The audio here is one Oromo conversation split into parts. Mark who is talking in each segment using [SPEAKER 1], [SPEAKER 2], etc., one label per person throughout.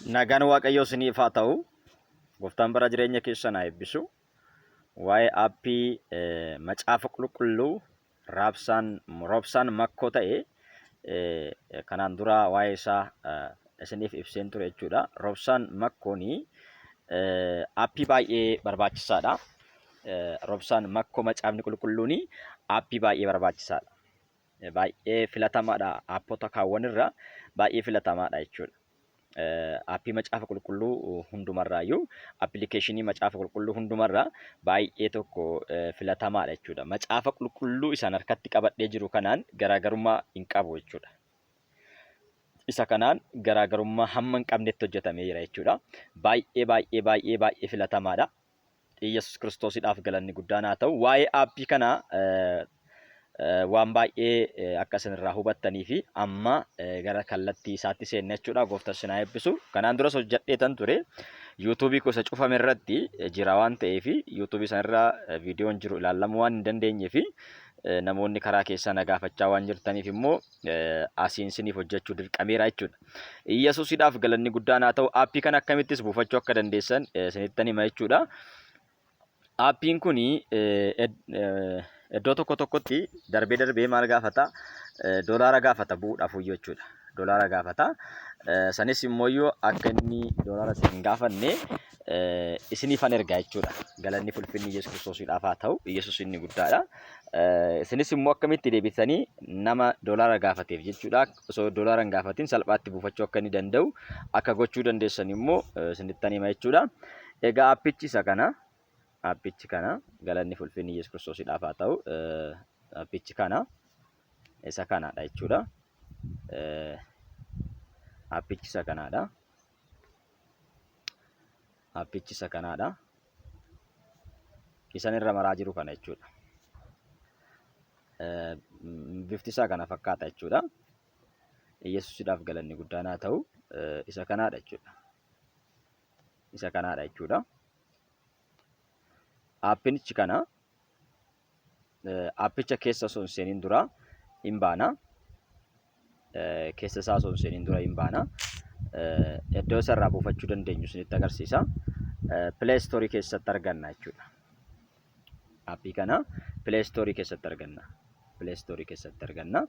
[SPEAKER 1] Nagaan Waaqayyoo isiniif haa ta'u. Gooftaan bara jireenya keessan haa eebbisu. Waa'ee aappii Macaafa Qulqulluu Robsan makkoo ta'e kanaan dura waa'ee isaa isiniif ibseen ture jechuudha. Robsan makkooni aappii baay'ee barbaachisaadha. Robsan makkoo Macaafni Qulqulluuni aappii baay'ee barbaachisaadha. Baay'ee filatamaadha. Aappota kaawwan irra baay'ee filatamaadha jechuudha. Aappii Macaafa Qulqulluu hundumarraayyuu appilikeeshinii Macaafa Qulqulluu hundumarraa baay'ee tokko filatamaadha jechuudha. Macaafa Qulqulluu isaan harkatti qabadhee jiru kanaan garaagarummaa hin qabu jechuudha. Isa kanaan garaagarummaa hamma hin qabnetti hojjetamee jira jechuudha. Baay'ee filatamaadha. Yesus Kiristoosidhaaf galanni guddaan haa ta'u. Waa'ee aappii kanaa waan baay'ee akka isin irraa hubattanii fi amma gara kallattii isaatti seenne jechuudha. Gooftaan isin haa eebbisu. Kanaan duras hojjedheetan ture. Yuutuubii gosa cufame irratti jira waan ta'eef yuutuubii sanarraa viidiyoon jiru ilaalamuu waan hin dandeenyeef namoonni karaa keessaa na gaafachaa waan jirtaniif immoo asiin isiniif hojjechuu dirqameera jechuudha. Yesuusidhaaf galanni guddaan haa ta'u. Aappii kana akkamittis buufachuu akka dandeessan isinittan hima jechuudha. Aappiin kuni iddoo tokkotti darbee maal gaafata? Doolaara gaafata bu'uudhaaf jechuudha. Doolaara gaafata. Sanis immoo akka inni doolaara isin gaafanne isiniifan ergaa jechuudha. Galanni fulfinni Yesus Kiristoosidhaaf haa ta'u. Yesus inni guddaadha. Isinis immoo akkamitti deebisanii nama doolaara gaafateef jechuudha. Osoo doolaara hin gaafatin salphaatti buufachuu akka inni danda'u akka gochuu dandeessan immoo isinittan hima jechuudha. Egaa aappichi kana galanni fulfinni Yesus Kiristoosidhaaf haa ta'u. Aappichi kana isa kanaadha jechuudha. Aappichi isa kanaadha. Aappichi isa kanaadha. Isan irra maraa jiru kana jechuudha. Bifti isaa kana fakkaata jechuudha. Yesuusidhaaf galanni guddaan haa ta'u. Isa kanaadha jechuudha. Isa kanaadha jechuudha. Aappinichi kana aappicha keessa osoo hin seeniin dura hin baana. Keessa isaa osoo hin seeniin dura hin baana. Iddoo isarraa buufachuu dandeenyu isinitti agarsiisa. Play Store keessatti arganna jechuudha. Aappii kana Play Store keessatti arganna. Play Store keessatti arganna.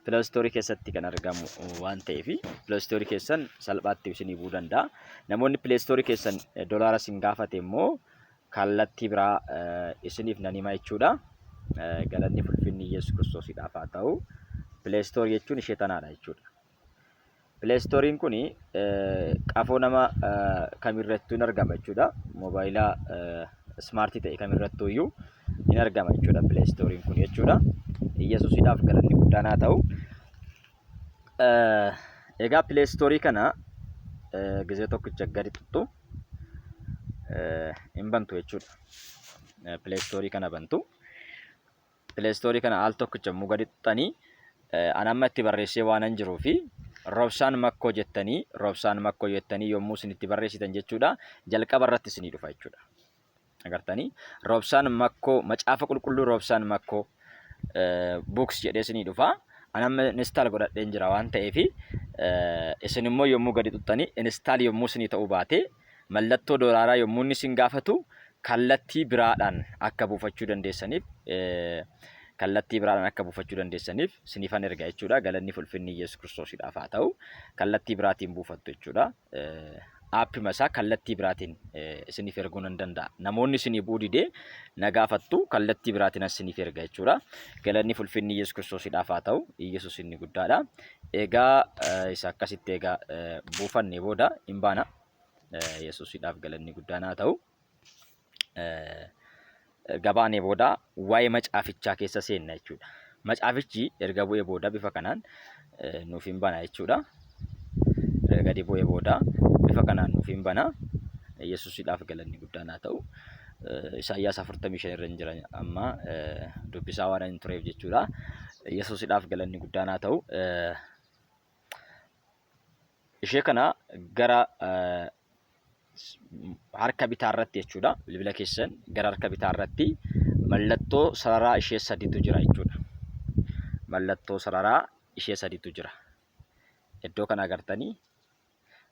[SPEAKER 1] Play Store keessatti kan argamu waan ta'eef Play Store keessan salphaatti isinii bu'uu danda'a. Namoonni Play Store keessan doolaara isin gaafate immoo kallattii biraa isiniif nan hima jechuudha. Galanni fulfinni Yesus Kiristoosidhaaf haa ta'u. Play Store jechuun ishee tanaadha jechuudha. Play Storeen kun qafoo nama kamirrattuu hin argama jechuudha. Moobaayilaa smaartii ta'e kamirrattuu iyyuu hin argama jechuudha. Play Storeen kun jechuudha. Yesuusidhaaf galanni guddaan haa ta'u. Egaa Play Store kana gizee tokkicha gadi tuttu hin bantu jechuudha. Play Store kana bantu. Play Store kana al tokkicha immoo gadi tuttanii an amma itti barreessee waan hin jiruufi Robsan makkoo jettanii yommuu isin itti barreessitan jechuudha. Jalqaba irratti isinii dhufa jechuudha. Agartanii Robsan makkoo Macaafa Qulqulluu Robsan makkoo books jedhee isinii dhufa. Anamma install godhadheen jira waan ta'eef isin immoo yommuu gadi tuttanii install yommuu isinii ta'uu baate mallattoo doolaaraa yommuu inni isin gaafatu kallattii biraadhaan akka buufachuu dandeessaniif isiniifan erga jechuudha. Galanni fulfinni Yesus Kiristoosidhaaf haa ta'u. Kallattii biraatiin buufattu jechuudha. Aappii masaa kallattii biraatiin isiniif erguu nan danda'a. Namoonni isinii bu'uu didee na gaafattu kallattii biraatiin isiniif erga jechuudha. Galanni fulfinni Yesus Kiristoosidhaaf haa ta'u. Yesus inni guddaadha. Egaa isa akkasitti egaa buufannee booda hin baana. Yesuusidhaaf galanni guddaan haa ta'u. Gabaanee booda waa'ee macaafichaa keessa seenna jechuudha. Macaafichi erga bu'ee booda bifa kanaan nuuf hin bana jechuudha. Gadi bu'ee booda bifa kanaan nuuf hin bana. Yesuusidhaaf galanni guddaan haa ta'u. Isaayyaas 45 irra jira amma dubbisaa waan hin tureef jechuudha. Yesuusidhaaf galanni guddaan haa ta'u. Ishee kana gara harka bitaa irratti jechuudha. Bilbila keessan gara harka bitaa irratti mallattoo sararaa ishee sadiitu jira jechuudha. Mallattoo sararaa ishee sadiitu jira. Iddoo kana agartanii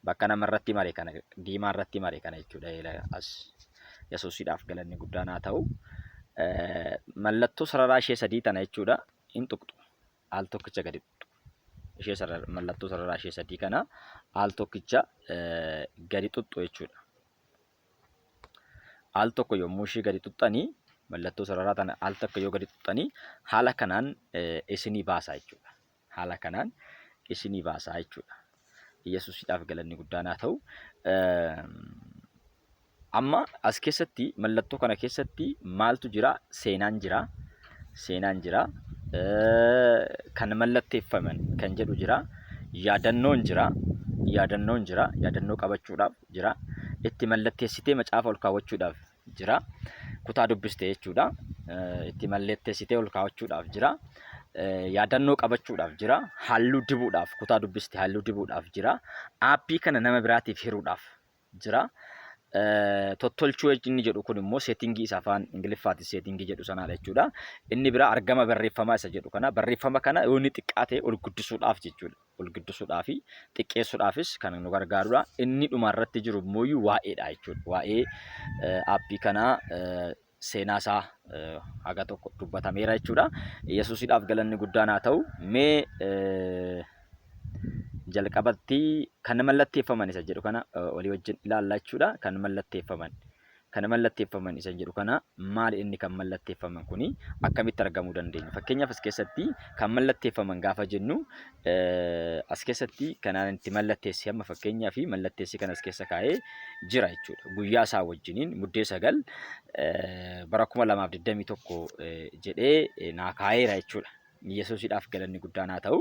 [SPEAKER 1] bakka namarratti mare kana diimaarratti mare kana jechuudha. As Yesuusiidhaaf galanni guddaan haa ta'u. Mallattoo sararaa ishee sadii tana jechuudha. In tuqxu al tokkicha gadi tuqxu. Ishee mallattoo sararaa ishee sadii kana al tokkicha gadi tuqxu jechuudha. Al tokko yommuu ishee gadi tuqxanii mallattoo sararaa tana al tokko yoo gadi tuqxanii haala kanaan isinii baasa jechuudha. Haala kanaan isinii baasa jechuudha. Yesuusiidhaaf galanni guddaan haa ta'u. Amma as keessatti mallattoo kana keessatti maaltu jira? Seenaan jira. Seenaan jira. Kan mallatteeffaman kan jedhu jira. Yaadannoon jira. Yaadannoon jira. Yaadannoo qabachuudhaaf jira. Itti mallatteessitee macaafa ol kaawwachuudhaaf jira. Kutaa dubbistee jechuudha. Itti mallatteessitee ol kaawwachuudhaaf jira. Yaadannoo qabachuudhaaf jira. Halluu dibuudhaaf kutaa dubbistee halluu dibuudhaaf jira. Aappii kana nama biraatiif hiruudhaaf jira. Tottolchuu inni jedhu kun immoo seetingii isa afaan Ingiliffaatti seetingii jedhu sanaadha jechuudha. Inni bira argama barreeffamaa isa jedhu kana barreeffama kana yoo inni xiqqaate ol guddisuudhaaf jechuudha. Ol guddisuudhaaf xiqqeessuudhaafis kan nu gargaarudha. Inni dhumarratti jiru immoo waa'eedha jechuudha. Waa'ee aappii kanaa seenaasaa haga tokko dubbatameera jechuudha. Yesuusiidhaaf galanni guddaan haa ta'u. Mee jalqabatti kan mallatteeffaman isa jedhu kana walii wajjin ilaallaa jechuudha. Kan mallatteeffaman isa jedhu kana maali inni kan mallatteeffaman kuni akkamitti argamuu dandeenya? Fakkeenyaaf as keessatti kan mallatteeffaman gaafa jennu as keessatti kanaan itti mallatteessi amma fakkeenyaaf mallatteessi kan as keessa kaa'ee jira jechuudha. Guyyaa isaa wajjiniin muddee 9 bara 2021 jedhee naa kaa'eera jechuudha. Yesuusiidhaaf galanni guddaan haa ta'u.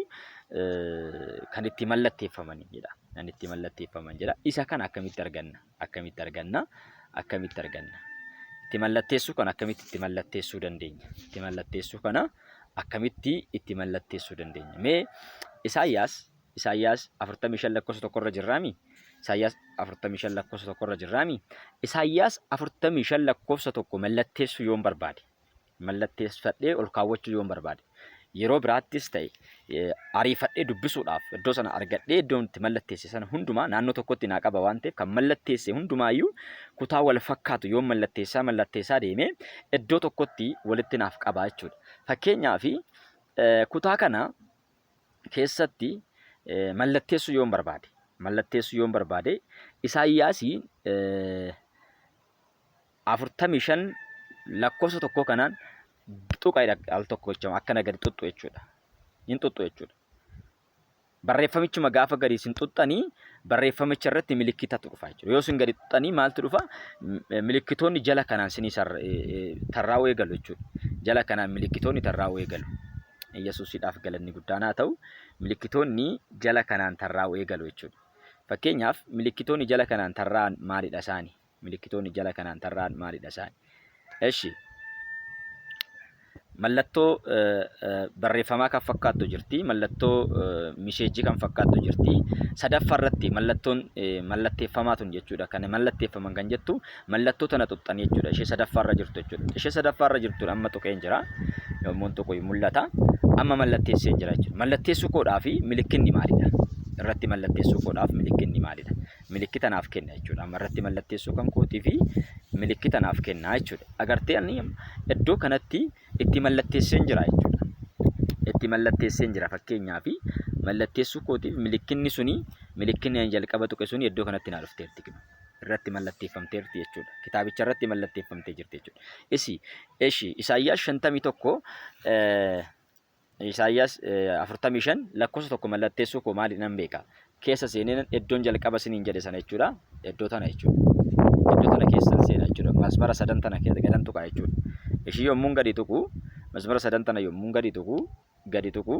[SPEAKER 1] Kan itti mallatteeffaman jedha. Kan itti mallatteeffaman jedha. Isa kana akkamitti arganna? Akkamitti arganna? Akkamitti arganna? Itti mallatteessuu kana akkamitti itti mallatteessuu dandeenya? Itti mallatteessuu kana akkamitti itti mallatteessuu dandeenya? Mee Isaayyaas 45 lakkoofsa 1 irra jirraami? Isaayyaas 45 lakkoofsa 1 irra jirraami? Isaayyaas 45 lakkoofsa 1 mallatteessuu yoon barbaade, mallatteeffadhee ol kaawwachuu yoon barbaade, yeroo biraattis ta'e ariifadhee dubbisuudhaaf iddoo sana argadhee iddoo itti mallatteesse sana hundumaa naannoo tokkotti naa qaba waan ta'eef kan mallatteesse hundumaayyuu kutaa wal fakkaatu yoo mallatteessaa deemee iddoo tokkotti walitti naaf qaba jechuudha. Fakkeenyaaf kutaa kana keessatti mallatteessuu yoon barbaade Isaayyaas 45 lakkoofsa 1 kanaan tuqaidha al tokko jechuudha. Akkana gadi tuttu jechuudha. Hin tuttu jechuudha. Barreeffamichuma gaafa gadi isin tuttanii barreeffamicha irratti milikkitatu dhufa jechuudha. Yoo isin gadi tuttanii maaltu dhufa? Milikkitoonni jala kanaan isinii tarraa'uu eegalu jechuudha. Jala kanaan milikkitoonni tarraa'uu eegalu. Yesuusiidhaaf galanni guddaan haa ta'u. Milikkitoonni jala kanaan tarraa'uu eegalu jechuudha. Fakkeenyaaf milikkitoonni jala kanaan tarraa'an maalidha isaani? Milikkitoonni jala kanaan tarraa'an maalidha isaani? Eshi mallattoo barreeffamaa kan fakkaattu jirti. Mallattoo misheejii kan fakkaattu jirti. Sadaffaa irratti mallattoon mallatteeffamaa tun jechuudha. Kan mallatteeffaman kan jettu mallattoo tana tuqxanii jechuudha. Ishee sadaffaa irra jirtu jechuudha. Ishee sadaffaa irra jirtu amma tuqeen jira. Yommuu tuqu mul'ata. Amma mallatteessee jira jechuudha. Mallatteessuu koodhaaf milikkinni maalidha? Irratti mallatteessuu koodhaaf milikkinni maalidha? Milikkita naaf kenna jechuudha. Amma irratti mallatteessuu kan kootii fi milikkita naaf kenna jechuudha. Agartee ani iddoo kanatti itti mallatteesseen jira jechuudha. Itti mallatteesseen jira fakkeenyaaf mallatteessuu kootiif milikkinni jalqaba tuqe suni iddoo kanatti naa dhufteerti. Irratti mallatteeffamteerti jechuudha. Kitaabicha irratti mallatteeffamtee jirti jechuudha. Isaayyaas 51 Isaayyaas 45 lakkoofsa 1 mallatteessuu koo maali nan beeka. Keessa seeneen iddoon jalqaba siniin jedhe sana jechuudha. Iddoo tana jechuudha. Iddoo tana keessa seena jechuudha. Masmara 3 tana keessa gadan tuqa jechuudha. Ishii yommuu gadi tuqu masmara 3 tana yommuu gadi tuqu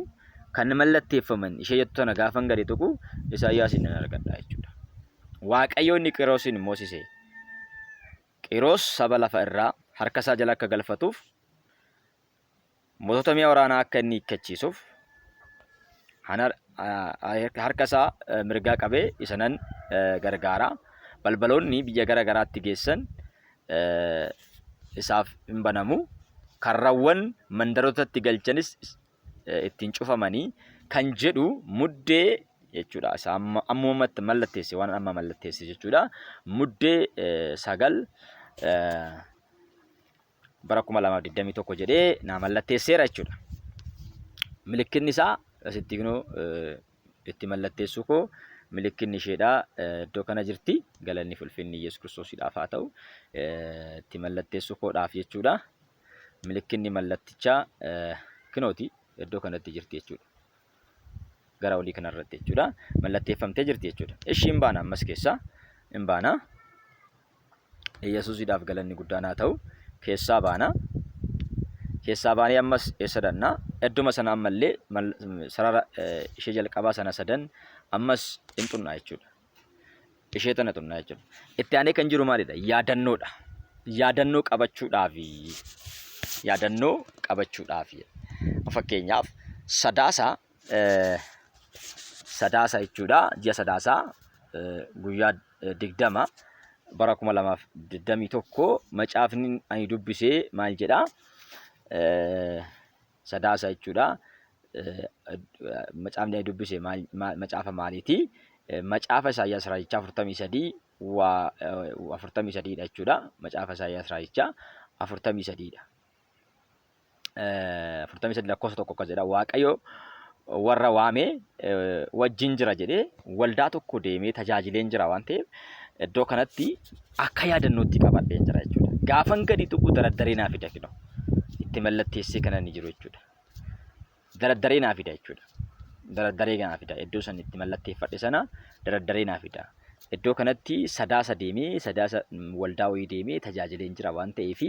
[SPEAKER 1] kan mallatteeffaman ishee jettu tana gaafan gadi tuqu Isaayyaasiin nan argadha jechuudha. Waaqayyo inni Qiroosin moosise. Qiroos saba lafa irraa harka isaa jala akka galfatuuf mootota mi'a waraanaa akka inni hiikkachiisuuf harka isaa mirgaa qabee isa nan gargaara. Balbaloonni biyya gara garaatti geessan isaaf hin banamu. Karrawwan mandarootatti galchanis ittiin cufamanii kan jedhu muddee jechuudha. Isa ammumatti mallatteesse waan amma mallatteesse jechuudha. Muddee 9 bara 2021 jedhee naa mallatteesseera jechuudha. Milikkinni isaa asitti itti mallatteessu koo milikkinni isheedha iddoo kana jirti. Galanni ulfinni Yesuus Kiristoosiidhaaf haa ta'u. Itti mallatteessu koodhaaf jechuudha. Milikkinni mallattichaa kinooti iddoo kanatti jirti jechuudha. Gara olii kanarratti jechuudha. Mallatteeffamtee jirti jechuudha. Ishiin baana ammas keessaa hin baana. Yesuusiidhaaf galanni guddaan haa ta'u. Keessaa baana. Keessaa baanee ammas eessa dhannaa? Idduma sana ammallee sarara ishee jalqabaa sana sadan ammas hin xunnaa jechuudha. Ishee tana xunnaa jechuudha. Itti aanee kan jiru maalidha? Yaadannoodha. Yaadannoo qabachuudhaaf. Fakkeenyaaf sadaasa jechuudha. Ji'a sadaasaa guyyaa 20 bara 2021 macaafni ani dubbisee maal jedhaa? Sadaasa jechuudha. Macaafni ani dubbise macaafa maaliiti? Macaafa Isaayyaas raajichaa 43 43 dha jechuudha. Macaafa Isaayyaas raajichaa 43 dha. 43 lakkoofsa tokko akkas jedha. Waaqayyo warra waamee wajjin jira jedhee waldaa tokko deemee tajaajileen jira waan ta'eef iddoo kanatti akka yaadannootti qabadheen jira jechuudha. Gaafan gadi tuqu daraddaree naa fida kino. Itti mallatteessee kana ni jiru jechuudha. Daraddaree naa fida jechuudha. Daraddaree naa fida. Iddoo san itti mallatteeffadhe sana daraddaree naa fida. Iddoo kanatti sadaasa deemee sadaasa waldaa wayii deemee tajaajileen jira waan ta'eef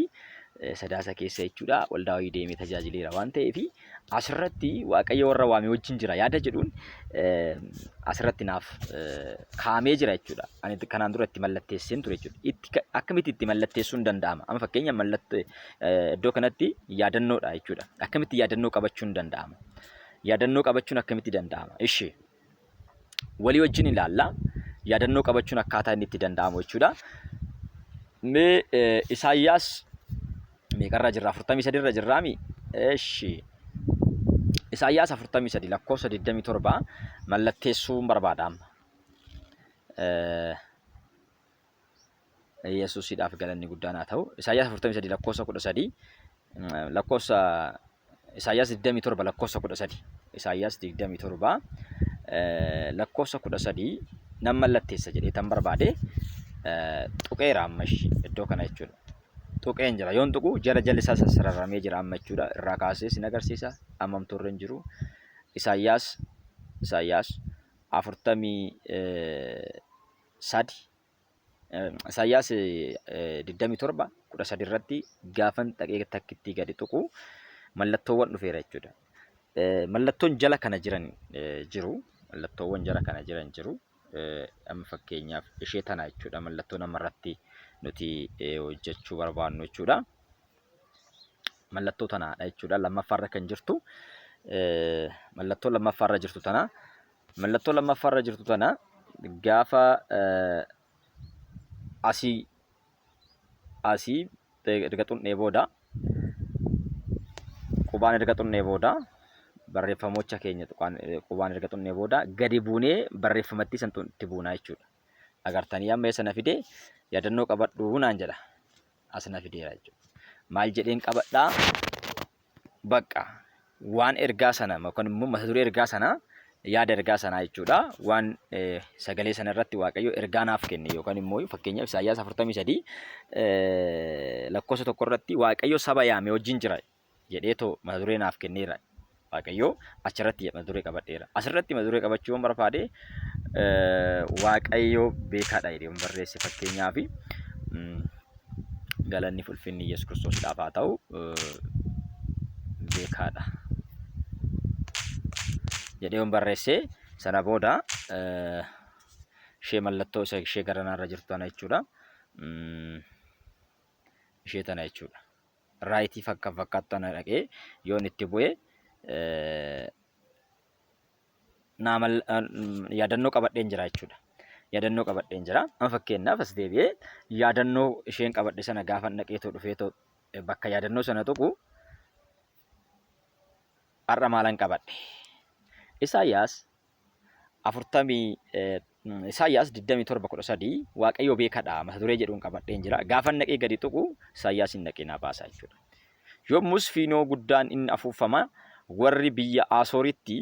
[SPEAKER 1] sadaasa keessa jechuudha. Waldaa wayii deemee tajaajileera waan ta'eef asirratti Waaqayyo warra waamee wajjin jira yaada jedhuun asirratti naaf kaamee jira jechuudha. Ani kanaan dura itti mallatteesseen ture jechuudha. Akkamitti itti mallatteessuun danda'ama? Amma fakkeenya iddoo kanatti yaadannoodha jechuudha. Akkamitti yaadannoo qabachuun danda'ama? Yaadannoo qabachuun akkamitti danda'ama? Ishee walii wajjin ilaalla. Yaadannoo qabachuun akkaataa inni itti danda'amu jechuudha. Mee Isaayyaas meeqarra jirra? 43 irra jirraami? Ishee Isaayyaas 43 lakkoofsa 27 mallatteessuun barbaadama. Yesuusiidhaaf galanni guddaan haa ta'u. Isaayyaas 43 lakkoofsa 13 lakkoofsa Isaayyaas 27 lakkoofsa 13 Isaayyaas 27 lakkoofsa 13 nan mallatteessa jedhee tan barbaade tuqeera ammas iddoo kana jechuudha. Tuqeen jira. Yoon tuqu jala isaa sararamee jira amma jechuudha. Irraa kaasee sin agarsiisa. Ammamtoorra hin jiru. Isaayyaas 43 Isaayyaas 27 13 irratti gaafan dhaqee takkitti gadi tuqu mallattoowwan dhufeera jechuudha. Mallattoon jala kana jiran jiru. Mallattoowwan jala kana jiran jiru. Amma fakkeenyaaf ishee tana jechuudha. Mallattoo namarratti nuti hojjechuu barbaannu jechuudha. Mallattoo tanaadha jechuudha. Lammaffaarra kan jirtu mallattoo lammaffaarra jirtu tana. Mallattoo lammaffaarra jirtu tana gaafa asii erga xunnee booda qubaan erga xunnee booda barreeffamocha keenya qubaan erga xunnee booda gadi buunee barreeffamatti san itti buunaa jechuudha. Agartanii amma sana fidee yaadannoo qabadhuu naan jedha. Asna fideera jechuudha. Maal jedheen qabadhaa? Bakka waan ergaa sana yookaan immoo mata duree ergaa sana yaada ergaa sanaa jechuudha. Waan sagalee sana irratti Waaqayyo ergaa naaf kenne yookaan immoo fakkeenyaaf Isaayyaas 43 lakkoofsa tokko irratti Waaqayyo saba yaame wajjin jira jedheetoo mata duree naaf kenneera. Waaqayyo achirratti mata duree qabadheera. Asirratti mata duree qabachuu barbaade Waaqayyo beekaadha jedhee barreesse fakkeenyaaf galanni ulfinni Yesuus Kiristoosiidhaaf haa ta'u beekaadha jedhee barreesse. Sana booda ishee mallattoo ishee garanaarra jirtu tana jechuudha. Ishee tana jechuudha. Raayitii fakkaattu tana dhaqee yoon itti bu'ee yaadannoo qabadheen jira jechuudha. Yaadannoo qabadheen jira. Amma fakkeenyaaf as deebi'ee yaadannoo isheen qabadhe sana gaafa dhaqeetoo dhufeetoo bakka yaadannoo sana tuqu har'a maalan qabadhe? Isaayyaas afurtamii Isaayyaas 27:13 Waaqayyo beekadha mata duree jedhuun qabadheen jira. Gaafa naqee gadi tuqu Isaayyaas hin naqinaa baasaa jechuudha. Yommus fiinoo guddaan inni afuufama warri biyya Asooritti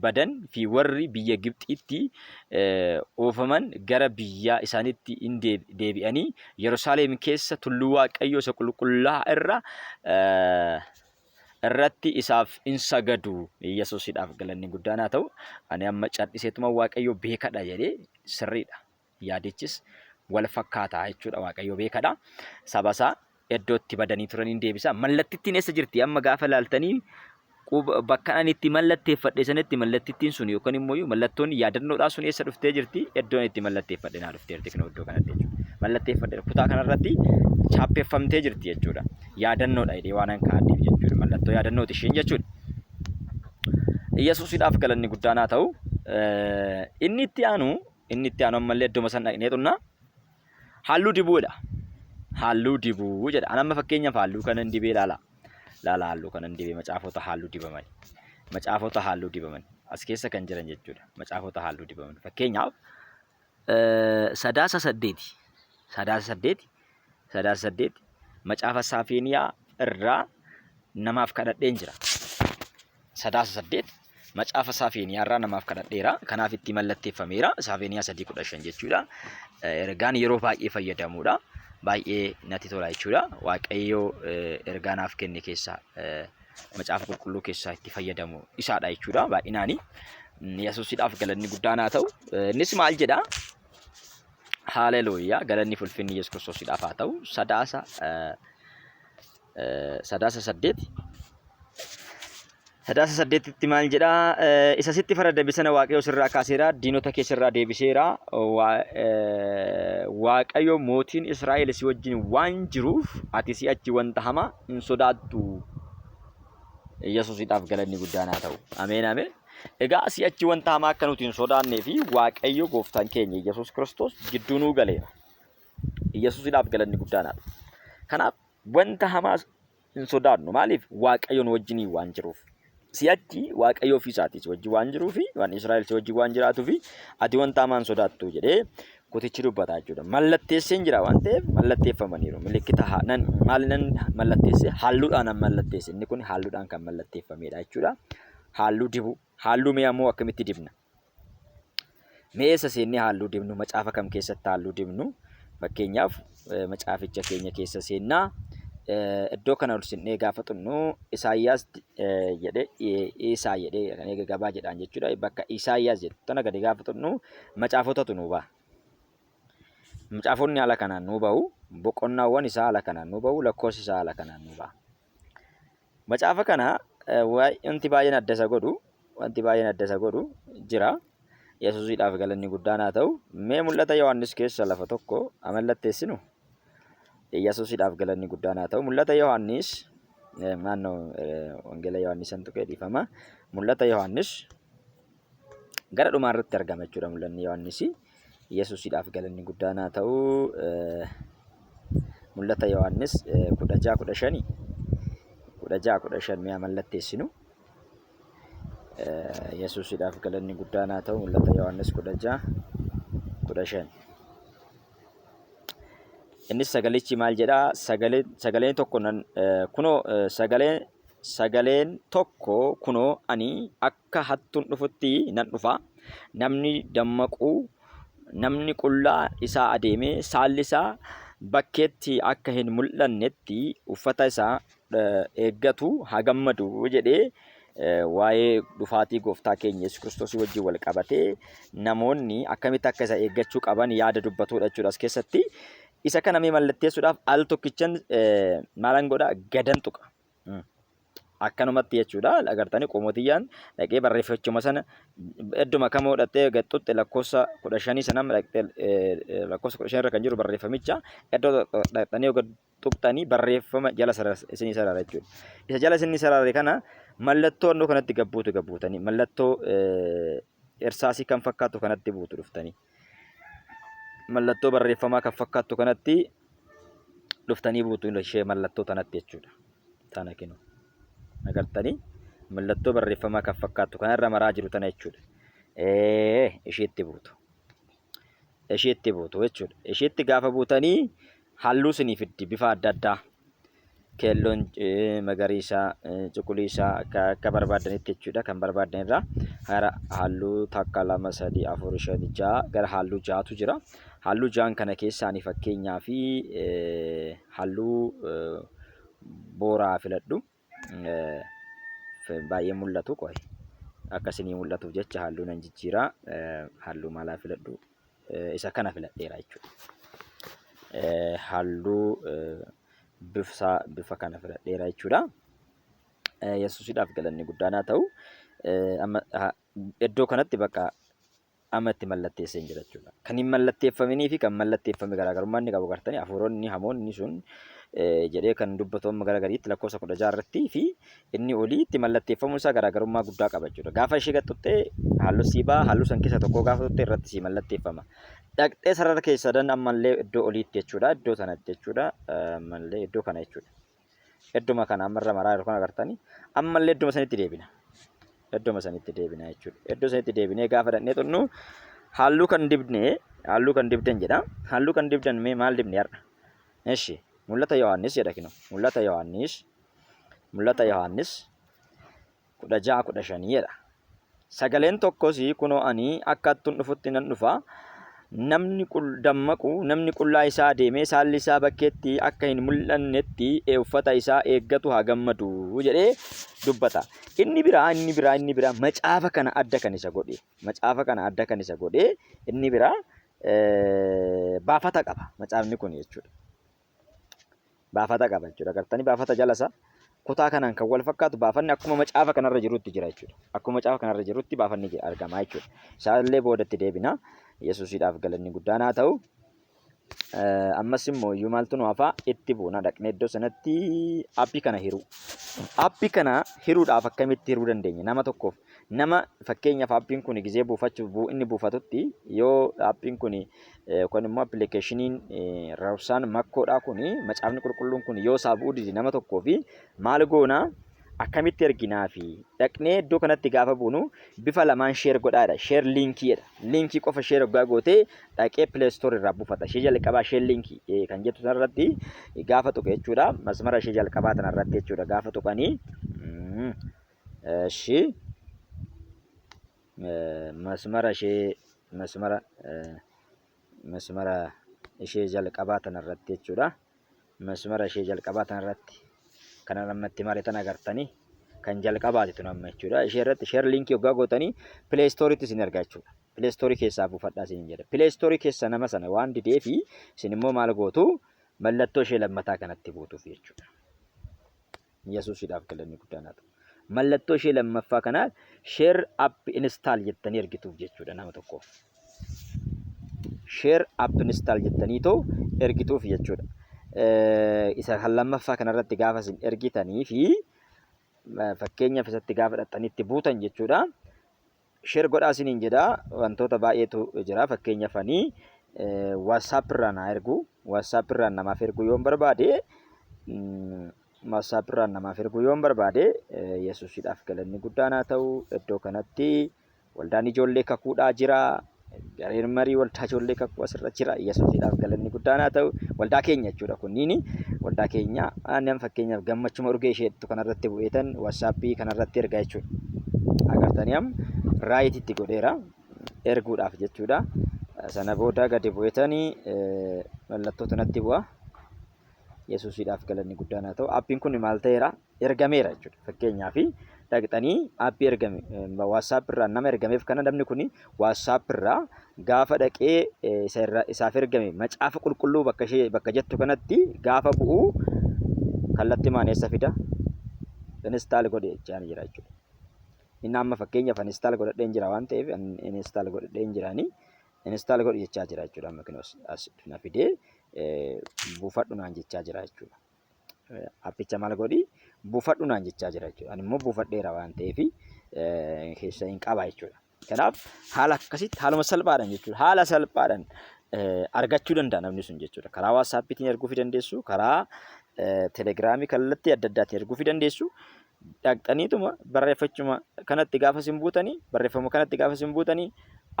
[SPEAKER 1] badan fi warri biyya Gibxiitti oofaman gara biyya isaaniitti in deebi'anii Yerusaalem keessa tulluu Waaqayyoo isa qulqullaa'aa irratti isaaf in sagadu. Yesuusidhaaf galanni guddaan haa ta'u. Ani amma cadhiseetuma Waaqayyo beekadha jedhee sirriidha. Yaadichis wal fakkaataa jechuudha. Waaqayyo beekadha. Sabasaa iddootti badanii turaniin deebisa. Mallattittiin eessa jirti? Amma gaafa laaltanii bakka ani itti mallatteeffadhe sanatti mallattittiin sun yookaan immoo mallattoon yaadannoodhaa sun eessa dhuftee jirti? Iddoon itti mallatteeffadhe naa dhuftee jirti kan iddoo kanatti jechuudha. Mallatteeffadhe kutaa kanarratti chaappeffamtee jirti jechuudha. Yaadannoodha jedhee waan kaa'adheef jechuudha. Mallattoo yaadannooti isheen jechuudha. Yesuusidhaaf galanni guddaan haa ta'u. Inni itti aanu ammallee iddoo san dhaqnee xunna halluu dibuudha. Halluu dibuu jedha. Ani amma fakkeenyaaf halluu kanan dibee ilaala. Laala halluu kanan dibee macaafota halluu dibaman. Macaafota halluu dibaman as keessa kan jiran jechuudha. Macaafota halluu dibaman. Fakkeenyaaf sadaasa saddeeti macaafa Saafeeniyaa irraa namaaf kadhadheen jira. Sadaasa 8 macaafa Saafeeniyaa irraa namaaf kadhadheera. Kanaaf itti mallatteeffameera. Saafeeniyaa 3:15 jechuudha. Ergaan yeroo baay'ee fayyadamuudha. Baay'ee natti tola jechuudha. Waaqayyo ergaa naaf kenne keessaa macaafa qulqulluu keessaa itti fayyadamu isaadha jechuudha. Baay'inaani Yesuusidhaaf galanni guddaan haa ta'u. Innis maal jedha? Haleluuyaa galanni fulfinni Yesuus Kiristoosidhaaf haa ta'u. Sadaasa 8tti maal jedha? Isa sitti farada bisana Waaqayyo sirraa kaaseera, diinota kee sirraa deebiseera. Waaqayyo mootiin Israa'el si wajjin waan jiruuf ati si'achi wanta hamaa hin sodaattu. Yesuusidhaaf galanni guddaan haa ta'u. Ameen ameen. Egaa si'achi wanta hamaa akka nuti hin sodaannee fi Waaqayyo gooftaan keenya Yesuus Kiristoos gidduu nuu galeera. Yesuusidhaaf galanni guddaan haa ta'u. Kanaaf wanta hamaa hin sodaannu. Maaliif? Waaqayyoon wajjin waan jiruuf. Si'achi Waaqayyo ofii isaatii wajjin waan jiruufi waan Israa'el si wajjin waan jiraatuufi ati wanta hamaa hin sodaattu jedhee kutichi dubbataa jechuudha. Mallatteesseen jira waan ta'eef mallatteeffamaniiru. Milikkita maal nan mallatteesse? Halluudhaan an mallatteesse. Inni kun halluudhaan kan mallatteeffamedha jechuudha. Halluu dibu. Halluu mee ammoo akkamitti dibna? Mee eessa seennee halluu dibnu? Macaafa kam keessatti halluu dibnu? Fakkeenyaaf macaaficha keenya keessa seennaa iddoo kana ol sinnee gaafa xunnu Isaayyaas jedhee Isaa jedhee kan gabaa jedhaan jechuudha. Bakka Isaayyaas jedhu tana gadi gaafa xunnu macaafotatu nuu ba'a. Macaafonni haala kanaan nuu ba'u. Boqonnaawwan isaa haala kanaan nuu ba'u. Lakkoofsi isaa haala kanaan nuu ba'a. Macaafa kana wanti baay'een adda isa godhu jira. Yesuusidhaaf galanni guddaan haa ta'u. Mee mul'ata Yohaannis keessa lafa tokko amallatteessinu. Yesuusidhaaf galanni guddaan haa ta'u. Mul'ata Yohaannis wangeela Yohaannisan tuqee dhiifama. Mul'ata Yohaannis gara dhumaa irratti argama jechuudha. Mul'anni Yohaannis Yesuusidhaaf galanni guddaan haa ta'u. Mul'ata Yohaannis 16:15 mi'a mallatteessinu. Yesuusidhaaf galanni guddaan haa ta'u. Mul'ata Yohaannis 16:15. Innis sagalichi maal jedhaa? Sagaleen tokko sagaleen tokko kunoo ani akka hattuun dhufutti nan dhufa. Namni dammaqu, namni qullaa isaa adeemee saalli isaa bakkeetti akka hin mul'annetti uffata isaa eeggatu haa gammadu jedhee waa'ee dhufaatii gooftaa keenya Yesuus Kiristoos wajjin wal qabatee namoonni akkamitti akka isa eeggachuu qaban yaada dubbatudha jechuudha. As keessatti isa kana mee mallatteessuudhaaf al tokkichan maalan godha? Gadan tuqa. Akkanumatti jechuudha. Agartanii qoomotiyyaan dhaqee barreeffachuma sana idduma kama godhattee gaxxutti lakkoofsa 15 sana lakkoofsa 15 irra kan jiru barreeffamicha iddoo dhaqxanii tuqxanii barreeffama jala isinii sarara jechuudha. Isa jala isinii sarare kana mallattoo annoo kanatti gabbuutanii mallattoo irsaasii kan fakkaatu kanatti buutu dhuftanii. Mallattoo barreeffamaa kan fakkaattu kanatti dhuftanii buutu ishee mallattoo tanatti jechuudha. Tana kennu. Agartanii mallattoo barreeffamaa kan fakkaattu kanarra maraa jiru tana jechuudha. isheetti buutu. Isheetti buutu jechuudha. Isheetti gaafa buutanii halluu isinii fiddi bifa adda addaa. Keelloon, magariisa, cuquliisa akka barbaadanitti jechuudha. Kan barbaadan irraa gara halluu takka, lama, sadii, afur, shan, ja'a gara halluu ja'atu jira. Halluu ja'an kana keessaanii fakkeenyaa fi halluu booraa filadhu. Baay'ee mul'atu qo'e. Akkasinii mul'atuuf jecha halluu nan jijjiira. Halluu maalaa filadhu? Isa kana filadheera jechuudha. Halluu bifa kana filadheera jechuudha. Yesuusiidhaaf galanni guddaan haa ta'u. Iddoo kanatti bakka amma itti mallatteessee hin jira jechuudha. Kan hin mallatteeffaminii fi kan mallatteeffame garaagarummaa inni qabu gartanii hafuuronni hamoonni sun jedhee kan dubbatu amma garagariitti lakkoofsa 16 irratti fi inni olii itti mallatteeffamuun isaa garaagarummaa guddaa qaba jechuudha. Gaafa ishee gaxxuttee halluu siibaa halluu san keessa tokko gaafa tuttee irratti si mallatteeffama. Dhaqxee sarara keessa dan ammallee iddoo oliitti jechuudha. Iddoo sanatti jechuudha. Ammallee iddoo kana jechuudha. Idduma kana ammarra maraa yeroo kana agartanii ammallee idduma sanitti deebina. Idduma sanitti deebina jechuudha. Iddoo sanitti deebinee gaafa dhaqnee xunnu halluu kan dibdan jedha. Halluu kan dibdan mee maal dibne har'a? Eshi mul'ata Yohaannis jedha kino. Mul'ata Yohaannis 16:15 jedha. Sagaleen tokkos kunoo ani akka attun dhufutti nan dhufa. Namni dammaqu namni qullaa isaa deemee saalli isaa bakkeetti akka hin mul'annetti uffata isaa eeggatu haa gammadu jedhee dubbata. Inni biraa macaafa kana adda kan isa godhe. Macaafa kana adda kan isa godhe inni biraa baafata qaba. Macaafni kun jechuudha. Baafata qaba jechuudha. Gartanii baafata jalasa kutaa kanaan kan wal fakkaatu baafanni akkuma macaafa kanarra jirutti jira jechuudha. Akkuma macaafa kanarra jirutti baafanni argama jechuudha. Isaallee boodatti deebina. Yesuusiidhaaf galanni guddaan haa ta'u. Ammas immoo iyyuu maaltu nu hafaa itti buuna dhaqnee iddoo sanatti aappii kana hiruu. Aappii kana hiruudhaaf akkamitti hiruu dandeenya? Nama tokkoof nama fakkeenyaaf aappiin kun gizee buufachuuf inni buufatutti yoo aappiin kun yookaan immoo appilikeeshiniin Robsan makkoodhaa kun macaafni qulqulluun kun yoo isaa bu'uu didi nama tokkoofi maal goonaa? Akkamitti erginaa fi dhaqnee iddoo kanatti gaafa buunu bifa lamaan sheer godhaadha. Sheer liinkiidha. Liinkii qofa sheer hoggaa gootee dhaqee pileestoor irraa buufata. Ishee jalqabaa sheer liinkii kan jettu sanarratti gaafa tuqe jechuudha. Masmara ishee jalqabaa tanarratti jechuudha. Gaafa tuqanii masmara ishee jalqabaa tanarratti jechuudha. Masmara ishee jalqabaa tanarratti. Kana namatti mariitan agartanii kan jalqabaati tun amma jechuudha. Ishee irratti sheer liinkii hoggaa gootanii pileestooriitti isin argaa jechuudha. Pileestoorii keessaa buufadhaa isin jedha. Pileestoorii keessa nama sana waan didee fi isin immoo maal gootu mallattoo ishee lammataa kanatti buutuuf jechuudha. Yesuusiidhaaf galanni guddaan haa ta'u. Mallattoo ishee lammaffaa kanaa sheer app install jettanii ergituuf jechuudha nama tokkoof. Sheer app install jettanii too ergituuf jechuudha. Isa kan lammaffaa kanarratti gaafa isin ergitanii fi fakkeenyaaf isatti gaafa dhaxxanitti buutan jechuudha. Sheer godhaa isiniin jedha. Wantoota baay'eetu jira. Fakkeenyaaf ani WhatsApp irraa naa ergu. WhatsApp irraa namaaf ergu yoon barbaade Yesuusiidhaaf galanni guddaan haa ta'u. Iddoo kanatti waldaan ijoollee kakuudhaa jira. Gareen marii waldaa ijoollee kakuu asirra jira. Yesuusiidhaaf galanni guddaan haa ta'u. Waldaa keenya jechuudha kunniin waldaa keenya aannan fakkeenyaaf gammachuma urgee isheettu kanarratti bu'eetan WhatsAppii kanarratti ergaa jechuudha. Agartanii raayititti godheera erguudhaaf jechuudha. Sana booda gadi bu'eetanii mallattoo tanatti bu'a. Yesuusiidhaaf galanni guddaan haa ta'u. Aappiin kun maal ta'eera? Ergameera jechuudha. Fakkeenyaaf dhaqxanii aappii ergame WhatsApp irraa nama ergameef kana namni kun WhatsApp irraa gaafa dhaqee isaaf ergame macaafa qulqulluu bakka jettu kanatti gaafa bu'u kallattii maaneessa fida install godhe jechaan jira jechuudha. Inni amma fakkeenyaaf install godhadheen jira waan ta'eef install godhadheen jiraanii install godhe jechaa jira jechuudha. Amma kinos as na fidee buufadhu naan jechaa jira jechuudha. Appicha maal godhi buufadhu naan jechaa jira jechuudha. Ani immoo buufadheera waan ta'eef keessa hin qaba jechuudha. Kanaaf haala akkasitti haaluma salphaadhaan jechuudha. Haala salphaadhaan argachuu danda'a namni sun jechuudha. Karaa WhatsAppiitiin erguu fi dandeessu, karaa Telegiraamii kallattii adda addaatiin erguu fi dandeessu. dhaqxaniituma barreeffachuma kanatti gaafa isin buutanii barreeffama kanatti gaafa isin buutanii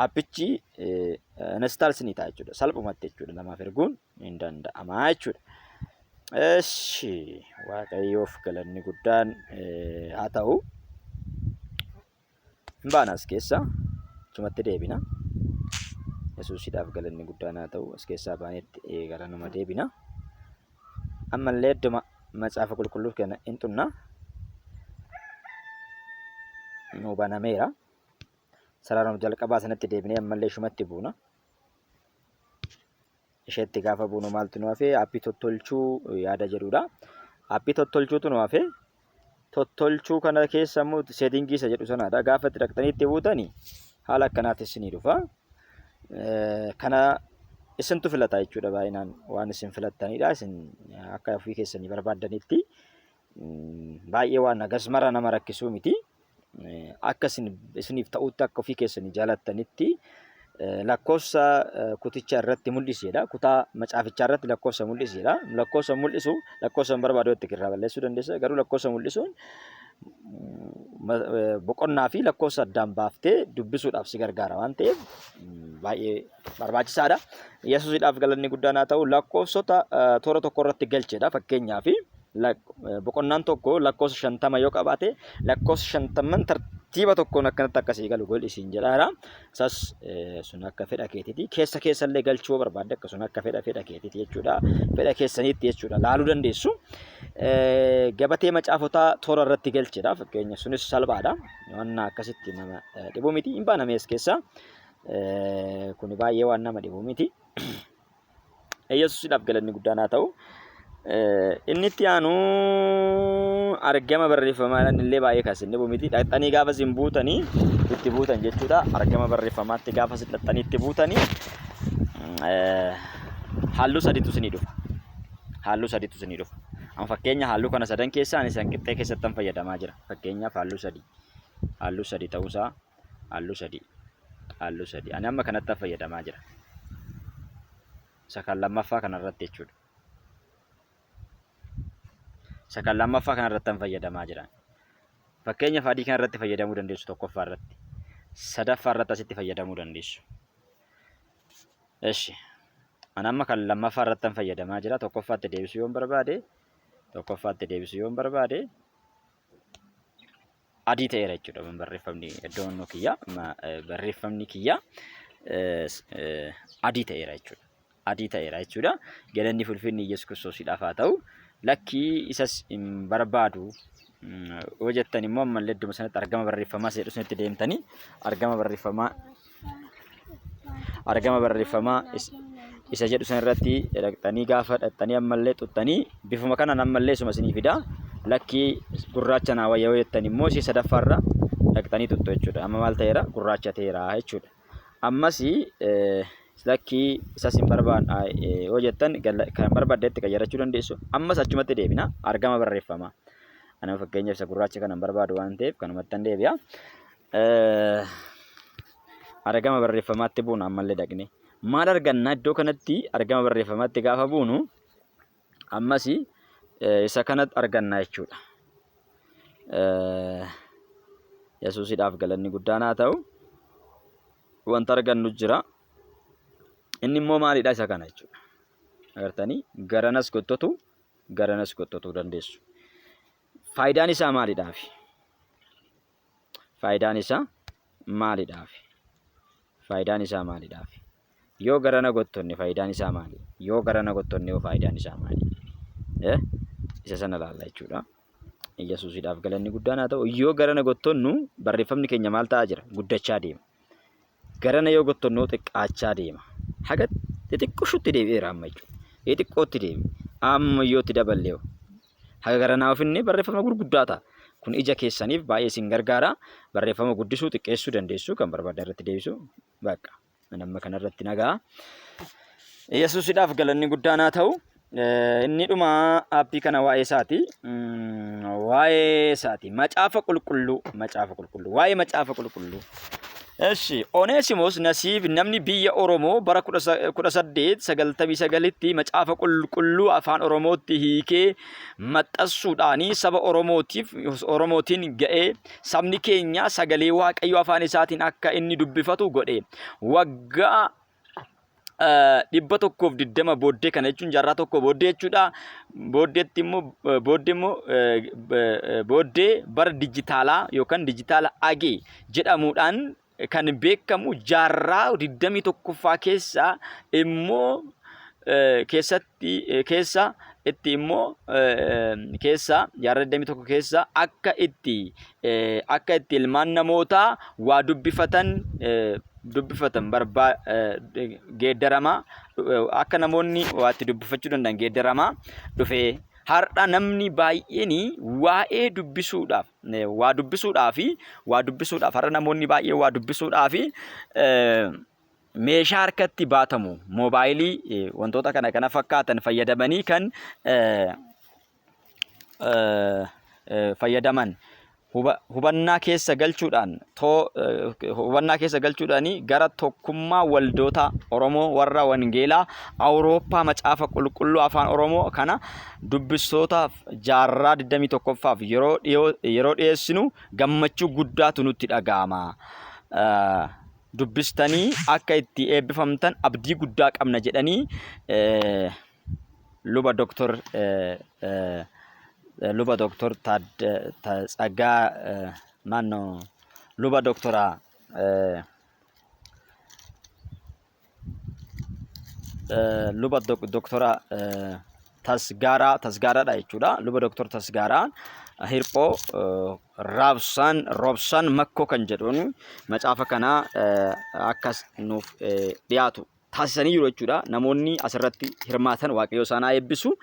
[SPEAKER 1] appichi install isinii ta'a jechuudha. Salphumatti jechuudha namaaf erguun hin danda'ama jechuudha. Eshi waaqayyoof galanni guddaan haa ta'u. Hin baana as keessa achumatti deebina. Yesuusiidhaaf galanni guddaan haa ta'u. As keessaa baanetti gara nama deebina. Ammallee idduma macaafa qulqulluu kana hin xunna. Nu banameera. Sararaan jalqabaa sanatti deebinee ammallee shumatti buuna. Isheetti gaafa buunu maaltu nu hafe aappii tottolchuu yaada jedhudha. Aappii tottolchuutu nu hafe. Tottolchuu kana keessa immoo seetingii isa jedhu sanaadha. Gaafa itti dhaqxanii itti buutanii haala akkanaatti isinii dhufa. Kana isintu filata jechuudha baay'inaan waan isin filattanidha. Isin akka ofii keessanii barbaaddanitti baay'ee waan agasmara nama rakkisuu miti. Akka isiniif ta'utti akka ofii keessanii jaalattanitti lakkoofsa kuticha irratti mul'iseedha. Kutaa macaafichaa irratti lakkoofsa mul'iseedha. Lakkoofsa mul'isu lakkoofsa barbaadu itti irraa balleessuu dandeessa. Garuu lakkoofsa mul'isuun boqonnaa fi lakkoofsa addaan baaftee dubbisuudhaaf si gargaara waan ta'eef baay'ee barbaachisaadha. Yesuusiidhaaf galanni guddaan haa ta'u lakkoofsota toora tokko irratti galcheedha. Fakkeenyaaf boqonnaan tokko lakkoofsa 50 yoo qabaate lakkoofsa 50 tartiiba tokkoon akkanatti akkasii galu gol isiin jedhaara. Isas sun akka fedha keetiiti. Keessa illee galchuu barbaadde akkasuma akka fedha keetiiti jechuudha. Fedha keessaniitti jechuudha. Laaluu dandeessu. Gabatee macaafotaa toora irratti galcheedha. Fakkeenya sunis salphaadha. Waan akkasitti nama dhibu miti. Hin baanamees keessa. Kun baay'ee waan nama dhibu miti. Yesuusiidhaaf galanni guddaan haa ta'u. Inni itti aanu argama barreeffamaadhaan illee baay'ee kasin dhibu miti. Dhaqxanii gaafa isin buutanii itti buutan jechuudha. Argama barreeffamaatti gaafa isin dhaqxanii itti buutanii halluu sadiitu isinii dhufa. Halluu sadiitu isinii dhufa. Amma fakkeenya halluu kana sadan keessaa ani san qixxee keessatti fayyadamaa jira. Fakkeenyaaf halluu sadii ta'uusaa halluu sadii. Ani amma kanatti fayyadamaa jira. Isa kan lammaffaa kanarratti jechuudha. Sakan lammaffaa kanarratti fayyadamaa jiran. Fakkeenyaaf adii kanarratti fayyadamuu dandeessu tokkoffaa irratti. Sadaffaa irratti asitti fayyadamuu dandeessu. Eshi. Ani amma kan lammaffaa irratti fayyadamaa jira. Tokkoffaatti deebisuu yoon barbaade adii ta'eera jechuudha. Barreeffamni iddoon kiyya barreeffamni kiyya adii ta'eera jechuudha. Galanni fulfinni Yesuus Kiristoosiidhaaf haa ta'u. Lakkii isas hin barbaadu hojjettan immoo ammallee idduma sanatti argama barreeffamaa jedhu sanitti deemtanii argama barreeffamaa isa jedhu san irratti dhaqxanii gaafa dhaqxanii ammallee xuxxanii bifuma kanaan ammallee isuma isinii fida. Lakkii gurraacha naa wayya hojjettan immoo si sadaffaarra dhaqxanii xuxxu jechuudha. Amma maal ta'eera gurraacha ta'eera jechuudha. Ammas lakkii isas hin barbaadne hojjettan kan barbaaddetti qayyarachuu dandeessu. Ammas achumatti deebina argama barreeffamaa. Ana fakkeenyaaf isa gurraacha kanan barbaadu waan ta'eef kanumatti deebi'a. Argama barreeffamaatti buuna ammallee dhaqne. Maal arganna iddoo kanatti argama barreeffamaatti gaafa buunu ammas isa kanatti arganna jechuudha. Yesuusiidhaaf galanni guddaan haa ta'u. Wanta argannu jira. Inni immoo maalidha isa kana jechuudha. Agartanii garanas gottatu dandeessu. Faayidaan isaa maalidhaafi? Faayidaan isaa maalidhaafi? Yoo garana gottonne faayidaan isaa maali? Yoo garana gottonne faayidaan isaa maali? Isa sana ilaalla jechuudha. Yesuusiidhaaf galanni guddaan haa ta'u. Yoo garana gottonnu barreeffamni keenya maal ta'aa jira? Guddachaa deema. Garana yoo gottonnu xiqqaachaa deema. Haga xixiqqooshutti deebi'eera amma jechuudha. Xixiqqootti deebi. Amma iyyootti daballee haga garanaa ofinne barreeffama gurguddaa ta'a. Kun ija keessaniif baay'ee isin gargaara. Barreeffama guddisuu xiqqeessuu dandeessu kan barbaadan irratti deebisuu bakka. Amma kanarratti nagaa. Yesuusiidhaaf galanni guddaan haa ta'u. Inni dhuma aappii kana waa'ee isaati. Macaafa qulqulluu. Waa'ee macaafa qulqulluu. Eshi Onesimos nasiib namni biyya Oromoo bara 1899tti macaafa qulqulluu afaan Oromootti hiikee maxxansuudhaani saba Oromootiin ga'ee sabni keenya sagalee Waaqayyoo afaan isaatiin akka inni dubbifatu godhe. Waggaa 120 booddee kana jechuun jaarraa tokko booddee jechuudha. Booddee bara dijitaalaa yookaan dijitaala agee jedhamuudhaan kan beekamu jaarraa 21ffaa keessa immoo keessa jaarraa 21 keessa akka itti ilmaan namootaa waa dubbifatan geeddarama akka namoonni waatti dubbifachuu danda'an geeddarama dhufee har'a namni baay'een waa'ee dubbisuudhaaf har'a namoonni baay'een waa dubbisuudhaaf meeshaa harkatti baatamu moobaayilii wantoota kana fakkaatan fayyadamanii kan fayyadaman hubannaa keessa galchuudhaan gara tokkummaa waldoota Oromoo warra Wangeelaa Awurooppaa macaafa qulqulluu afaan Oromoo kana dubbistootaaf jaarraa 21ffaaf yeroo dhiyeessinu gammachuu guddaatu nutti dhaga'ama. Dubbistanii akka itti eebbifamtan abdii guddaa qabna jedhanii luba Doktor Tsagaa luba Doktora Tasgaaraadha jechuudha. Luba Doktor Tasgaaraan hirphoo Robsan mako kan jedhuun macaafa kana akkas nuuf dhiyaatu taasisanii jiru jechuudha. Namoonni asirratti hirmaatan Waaqayyo isaan haa eebbisu.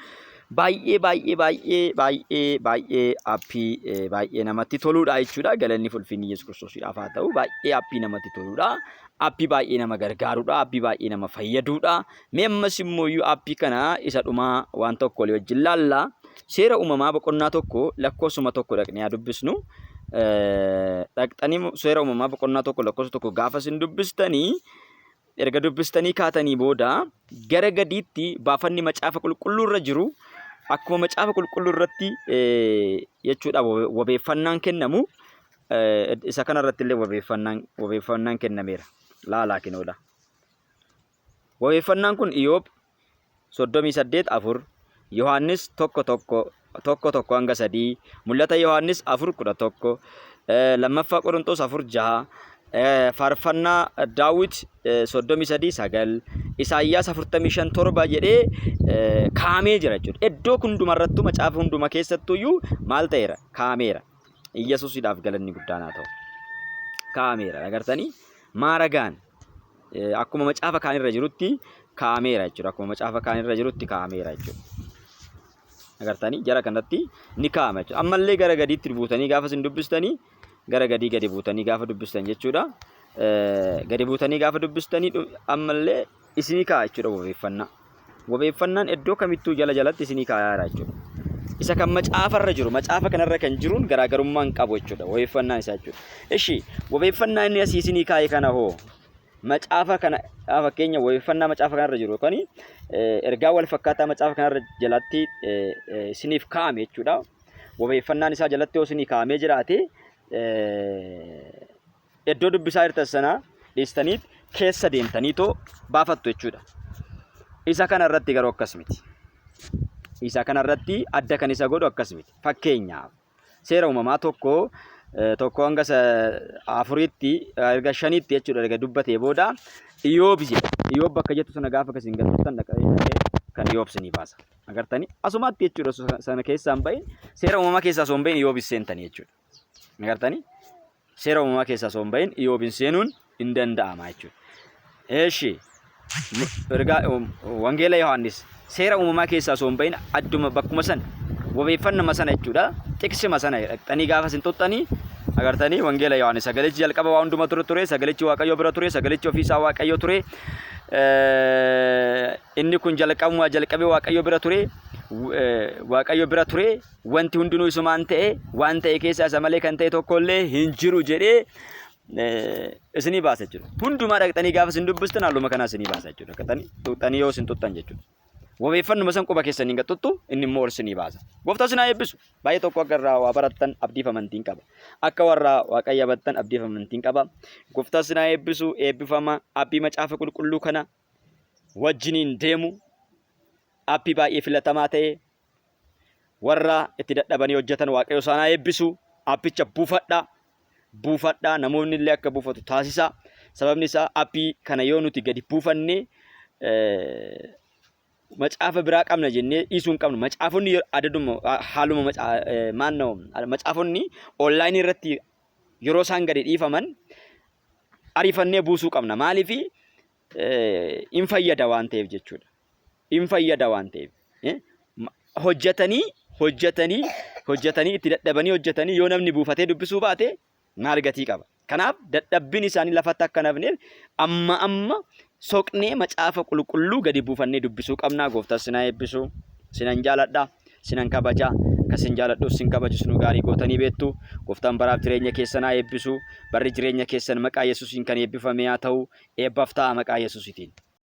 [SPEAKER 1] Baay'ee appii baay'ee namatti toluudha jechuudha. Galanni fulfinni Yesuus Kiristoosiidhaaf haa ta'u. Baay'ee appii namatti toluudha. Appii baay'ee nama gargaaruudha. Appii baay'ee nama fayyaduudha. Mee ammas immoo appii kana isa dhumaa waan tokko walii wajjin laalla. Seera uumamaa boqonnaa tokko lakkoofsuma tokko dhaqnee haa dubbisnu. Dhaqxanii seera uumamaa boqonnaa tokko lakkoofsa tokko gaafa isin dubbistanii erga dubbistanii kaatanii booda gara gadiitti baafanni macaafa qulqulluu irra jiru akkuma macaafa qulqulluu irratti jechuudha wabeeffannaan kennamu isa kana irratti illee wabeeffannaan kennameera. Laalaa kinoodha. Wabeeffannaan kun Iyoob 38:4 Yohaannis 1:1 hanga 3 mul'ata Yohaannis 4:11 lammaffaa Qorontos 4:6 faarfannaa Daawit 33:9 Isaayyaas 45:7 jedhee kaamee jira jechuudha. Iddoo hundumarrattuu macaafa hunduma keessattuyyuu maal ta'eera? Kaameera. Iyyesuusiidhaaf galanni guddaan haa ta'u. Kaameera agartanii maaragaan akkuma macaafa kaan irra jirutti kaameera jechuudha. Akkuma macaafa kaan irra jirutti kaameera jechuudha. Agartanii jara kanatti ni kaama jechuudha. Ammallee gara gadiitti buutanii gaafa isin dubbistanii gara gadi buutanii gaafa dubbistan jechuudha. Gadi buutanii gaafa dubbistanii ammallee isinii kaa'a jechuudha wabeeffannaan iddoo kamittuu jalatti isinii kaa'a jechuudha. Isa kan macaafarra jiru macaafa kanarra kan jiruun garaagarummaa hin qabu jechuudha wabeeffannaan isaa jechuudha. Eshi wabeeffannaa inni asii isinii kaa'e kana hoo macaafa kana fakkeenya wabeeffannaa macaafa kanarra jiru yookaan ergaa wal fakkaataa macaafa kanarra jalatti isiniif kaa'ame jechuudha. Wabeeffannaan isaa jalatti yoo isinii kaa'amee jiraate iddoo dubbisaa jirtan sana dhiistanii keessa deemtaniitoo baafattu jechuudha. Isa kanarratti garuu akkas miti. Isa kanarratti adda kan isa godhu akkas miti. Fakkeenyaaf seera uumamaa tokko hanga 4tti erga 5tti jechuudha erga dubbatee booda Iyoob jedha. Iyoob bakka jettu sana gaafa akkasiin galfattan kan Iyoob sinii baasa. Agartanii asumatti jechuudha sana keessaa hin bahin seera uumamaa keessaa osoo hin bahin Iyoob seentanii jechuudha. Agartanii seera uumamaa keessaa osoo hin bahin Iyoob seenuun hin danda'ama jechuudha. Eeshi ergaa wangeela Yohaannis seera uumamaa keessaa osoo hin bahin adduma bakkuma sana wabeeffannama sana jechuudha. Tiksima sana dhaqxanii gaafa isin tuttanii agartanii wangeela Yohaannis sagalichi jalqaba waa hunduma ture sagalichi Waaqayyo bira ture sagalichi ofiisaa Waaqayyo ture inni kun jalqabee Waaqayyo bira ture wanti hundinuu isumaan ta'e waan ta'e keessaa isa malee kan ta'e tokkollee hin jiru jedhee isinii baasa jechuudha. Hundumaa dhaqxanii gaafa isin dubbistan halluma kanaa isinii baasa jechuudha. Dhaqxanii tuqxanii yoo isin tuttan jechuudha. Wabeeffannuma san quba keessaniin gatuttu inni immoo ol isinii baasa. Gooftaan isin haa eebbisu. Baay'ee tokko akka irraa waa barattan abdiif amantiin qaba. Akka warra Waaqayyo abattan abdiif amantiin qaba. Gooftaan isin haa eebbisu. Eebbifama abbii macaafa qulqulluu kana wajjiniin deemu abbii baay'ee filatamaa ta'e warra itti dadhabanii hojjetan Waaqayyo isaan haa eebbisu. Abbicha buufadhaa namoonni illee akka buufatu taasisa. Sababni isaa abbii kana yoo nuti gadi buufanne macaafa biraa qabna jennee dhiisuu hin qabnu. Macaafonni adaduma haaluma macaafonni online irratti yeroo isaan gadi dhiifaman ariifannee buusuu qabna. Maaliif in fayyada waan ta'eef jechuudha. In fayyada waan ta'eef hojjetanii itti dadhabanii hojjetanii yoo namni buufatee dubbisuu baate maal gatii qaba. Kanaaf dadhabbiin isaanii lafatti akka nafneef amma soqnee macaafa qulqulluu gadi buufannee dubbisuu qabna. Gooftaan isin haa eebbisu. Sinan jaaladha, sinan kabaja. Kasin jaaladhuuf sin kabajus nu gaarii gootanii beektu. Gooftaan baraaf jireenya keessan haa eebbisu. Barri jireenya keessan maqaa Yesuusiin kan eebbifame haa ta'u. Eebbaaf ta'a maqaa Yesuusiitiin.